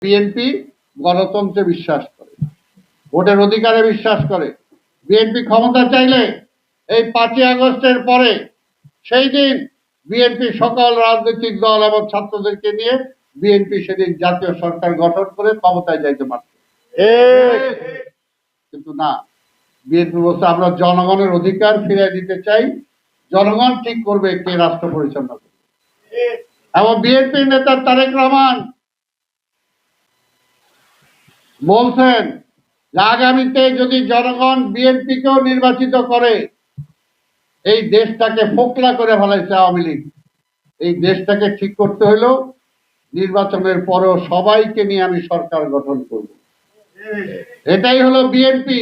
BNP গণতন্ত্রে বিশ্বাস করে, ভোটের অধিকারে বিশ্বাস করে। বিএনপি ক্ষমতা চাইলে এই 5ই আগস্টের পরে সেই দিন বিএনপি সকল রাজনৈতিক দল এবং ছাত্রদেরকে নিয়ে বিএনপি সেদিন জাতীয় সরকার গঠন করে ক্ষমতায় যাইতে পারত, কিন্তু না, বিএনপি বলছে আমরা জনগণের অধিকার ফিরিয়ে দিতে চাই, জনগণ ঠিক করবে কে রাষ্ট্র পরিচালনা করবে। এবং বিএনপির নেতা তারেক রহমান বলছেন যে আগামীতে যদি জনগণ বিএনপিকেও নির্বাচিত করে, এই দেশটাকে ফোকলা করে ফেলাইছে আওয়ামী লীগ, এই দেশটাকে ঠিক করতে হইল নির্বাচনের পরেও সবাইকে নিয়ে আমি সরকার গঠন করব, এটাই হলো বিএনপি।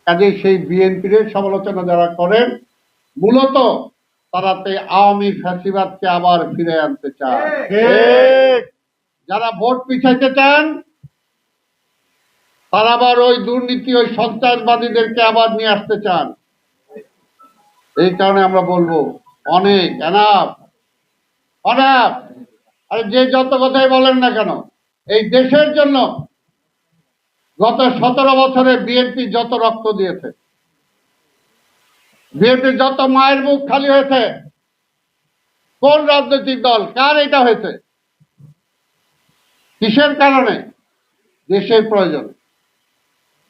কাজে সেই বিএনপির সমালোচনা যারা করেন মূলত তারা আওয়ামী ফ্যাসিবাদকে আবার ফিরে আনতে চায়। যারা ভোট পিছাইতে চান তারা আবার ওই দুর্নীতি, ওই সন্ত্রাসবাদীদেরকে আবার নিয়ে আসতে চান। এই কারণে আমরা বলবো অনেক এনাফ অনাফ। আরে যে যত কথাই বলেন না কেন, এই দেশের জন্য গত 17 বছরে বিএনপি যত রক্ত দিয়েছে, বিএনপি যত মায়ের মুখ খালি হয়েছে, কোন রাজনৈতিক দল কার এটা হয়েছে? কিসের কারণে? দেশের প্রয়োজনে,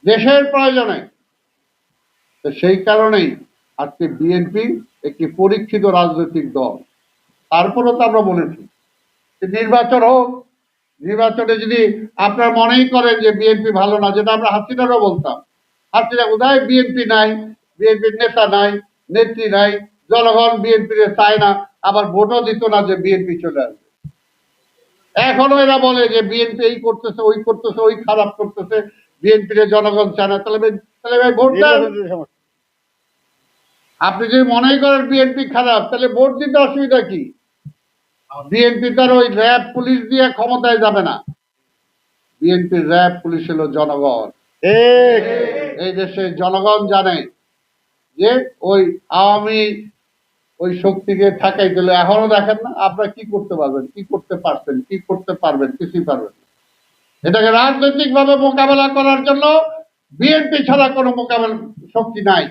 দেশের প্রয়োজনে। তো সেই কারণেই আজকে বিএনপি একটি পরীক্ষিত রাজনৈতিক দল। তারপরেও তো আমরা বলেছি নির্বাচন হোক, নির্বাচনে যদি আপনার মনেই করেন যে বিএনপি ভালো না, যেটা আমরা হাসিনারও বলতাম, হাসিনা কোথায়, বিএনপি নাই, বিএনপির নেতা নাই, নেত্রী নাই, জনগণ বিএনপির চায় না, আবার ভোটও দিত না যে বিএনপি চলে আসবে। এখনো এরা বলে যে বিএনপি এই করতেছে, ওই করতেছে, ওই খারাপ করতেছে, বিএনপির জনগণ চায় না। তাহলে ভাই ভোট দেন। আপনি যদি মনে করেন বিএনপি খারাপ, তাহলে ভোট দিতে অসুবিধা কি? বিএনপি তার ওই র্যাব পুলিশ দিয়ে ক্ষমতায় যাবে না। বিএনপির র্যাব পুলিশ হলো জনগণ। এই দেশে জনগণ জানে যে ওই আওয়ামী ওই শক্তিকে ঠাকাই দিলে, এখনো দেখেন না আপনারা কি করতে পারবেন, কি করতে পারছেন, কি করতে পারবেন, কিছুই পারবেন না। এটাকে রাজনৈতিক ভাবে মোকাবেলা করার জন্য বিএনপি ছাড়া কোনো মোকাবেলা শক্তি নাই।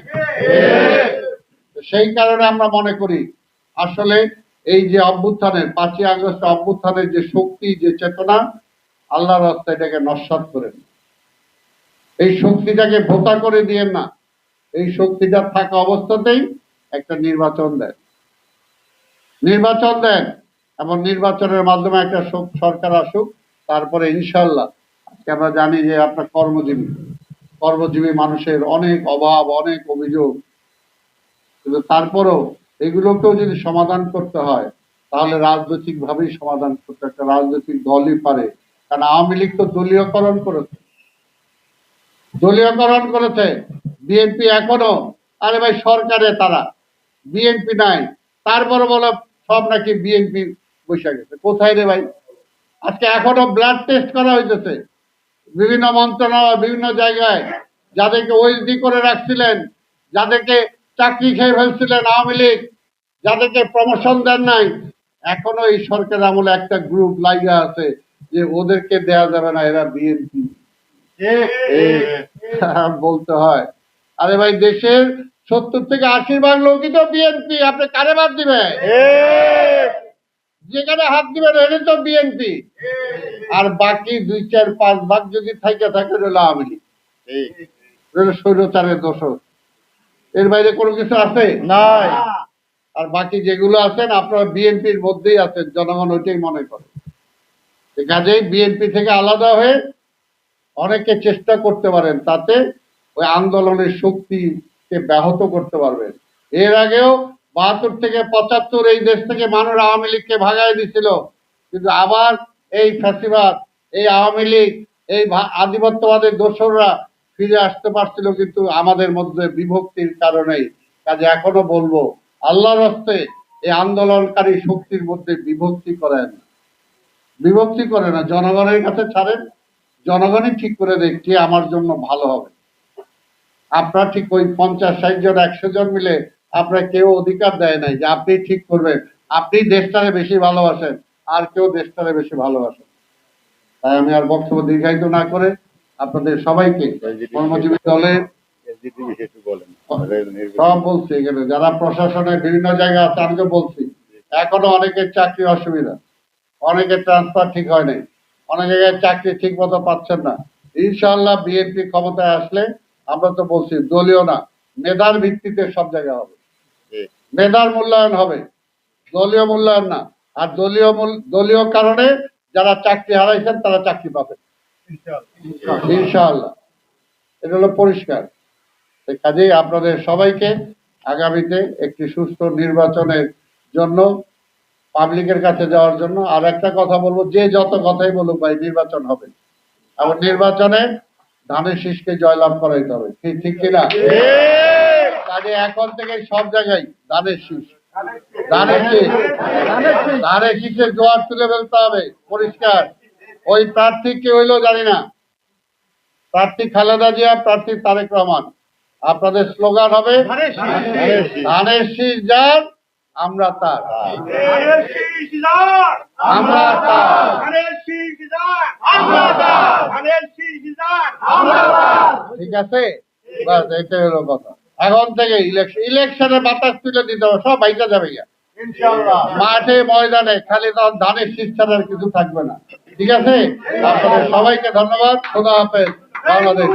সেই কারণে আমরা মনে করি আসলে এই যে অভ্যুত্থানের 5ই আগস্ট অভ্যুত্থানের যে শক্তি, যে চেতনা, আল্লাহর রাস্তায় এটাকে নস্যাৎ করেন, এই শক্তিটাকে ভোতা করে দিয়েন না। এই শক্তিটা থাকা অবস্থাতেই একটা নির্বাচন দেন, নির্বাচন দেন এবং নির্বাচনের মাধ্যমে একটা সরকার আসুক। তারপরে ইনশাল্লাহ, আজকে আমরা জানি যে আপনার কর্মজীবী মানুষের অনেক অভাব, অনেক অভিযোগ, কিন্তু তারপরেও এগুলোকেও যদি সমাধান করতে হয় তাহলে রাজনৈতিক ভাবেই সমাধান করতে একটা রাজনৈতিক দলই পারে। কারণ আওয়ামী লীগ তো দলীয়করণ করেছে, দলীয়করণ করেছে। বিএনপি এখনো, আরে ভাই সরকারে তারা, বিএনপি নাই, তারপরে বলো সব নাকি বিএনপি বসে গেছে। কোথায় রে ভাই? আজকে এখনো ব্লাড টেস্ট করা হইতেছে বিভিন্ন মন্ত্রণালয়, বিভিন্ন জায়গায়। যাদেরকে ওএসডি করে রাখছিলেন, যাদেরকে চাকরি খেয়ে ফেলছিলেন আওয়ামী লীগ, যাদেরকে প্রমোশন দেন নাই, এখনো এই সরকার আমলে একটা গ্রুপ লাইগা আছে যে ওদেরকে দেয়া যাবে না, এরা বিএনপি। বলতে হয়, আরে ভাই দেশের 70 থেকে 80% লোকই তো বিএনপি, আপনি কারে বাদ দিবেন? যেখানে হাত দিবেন এটা তো বিএনপি, আর বাকি 2-4-5 ভাগ যদি থাকে রইল আওয়ামী লীগ, রইল স্বৈরাচারের দোষর। এর বাইরে কোনো কিছু আছে নাই। আর বাকি যেগুলো আছেন আপনারা বিএনপির মধ্যেই আছেন, জনগণ ওইটাই মনে করে। কাজেই বিএনপি থেকে আলাদা হয়ে অনেকে চেষ্টা করতে পারেন, তাতে ওই আন্দোলনের শক্তিকে ব্যাহত করতে পারবেন। এর আগেও 72 থেকে 75 এই দেশ থেকে মানুষ আওয়ামী লীগকে ভাগাই দিছিল, কিন্তু আবার এই ফ্যাসিবাদ, এই আওয়ামী লীগ, এই আধিপত্যবাদের দোসররা ফিরে আসতে পারছিল, কিন্তু আমাদের মধ্যে বিভক্তির কারণেই। কাজে এখনো বলবো আল্লাহর হস্তে এই আন্দোলনকারী শক্তির মধ্যে বিভক্তি করেন, বিভক্তি করে না, জনগণের কাছে ছাড়েন, জনগণই ঠিক করে দেখছি আমার জন্য ভালো হবে। আপনারা ঠিক ওই 50-60 জন 100 জন মিলে আপনার কেউ অধিকার দেয় নাই যে আপনি ঠিক করবেন, আপনি দেশটারে বেশি ভালোবাসেন, আর কেউ দেশটারে বেশি ভালোবাসেন। তাই আমি আর বক্তব্য দীর্ঘায়িত না করে আপনাদের সবাইকে কর্মজীবী দলের সব বলছি, এখানে যারা প্রশাসনের বিভিন্ন জায়গায় আছে আমি তো বলছি, এখনো অনেকের চাকরি অসুবিধা, অনেকের ট্রান্সফার ঠিক হয় নাই, অনেক জায়গায় চাকরি ঠিক মতো পাচ্ছেন না। ইনশাআল্লাহ বিএনপি ক্ষমতায় আসলে আমরা তো বলছি দলীয় না, মেধার ভিত্তিতে সব জায়গায় হবে, মেধার মূল্যায়ন হবে, দলীয় মূল্যায়ন না। আর দলীয় কারণে যারা চাকরি হারাইছেন তারা চাকরি পাবেন ইনশাআল্লাহ, এটা হলো পরিষ্কার। কাজেই আপনাদের সবাইকে আগামীতে একটি সুস্থ নির্বাচনের জন্য, পাবলিকের কাছে যাওয়ার জন্য, আর একটা কথা বলবো, যে যত কথাই বলুক ভাই নির্বাচন হবে, এবং নির্বাচনে ধানের শীষকে জয়লাভ করাইতে হবে, ঠিক কিনা? কাজে এখন থেকে সব জায়গায় ধানের শীষ, ধানের শীষের জোয়ার তুলে ফেলতে হবে পরিষ্কার। ওই প্রার্থী কে হইলো জানি না, প্রার্থী খালেদা জিয়া, প্রার্থী তারেক রহমান। আপনাদের স্লোগান হবে ধানের শীষ যার আমরা তার, আমরা তার, ঠিক আছে? বাস এটাই হলো কথা। এখন থেকে ইলেকশনের বাতাস তুলে দিতে হবে, সব বাইকা যাবে গিয়া মাঠে ময়দানে, খালি তখন ধানের শীষ ছাড়া আর কিছু থাকবে না, ঠিক আছে? আপনাদের সবাইকে ধন্যবাদ। খোদা হাফেজ। বাংলাদেশ।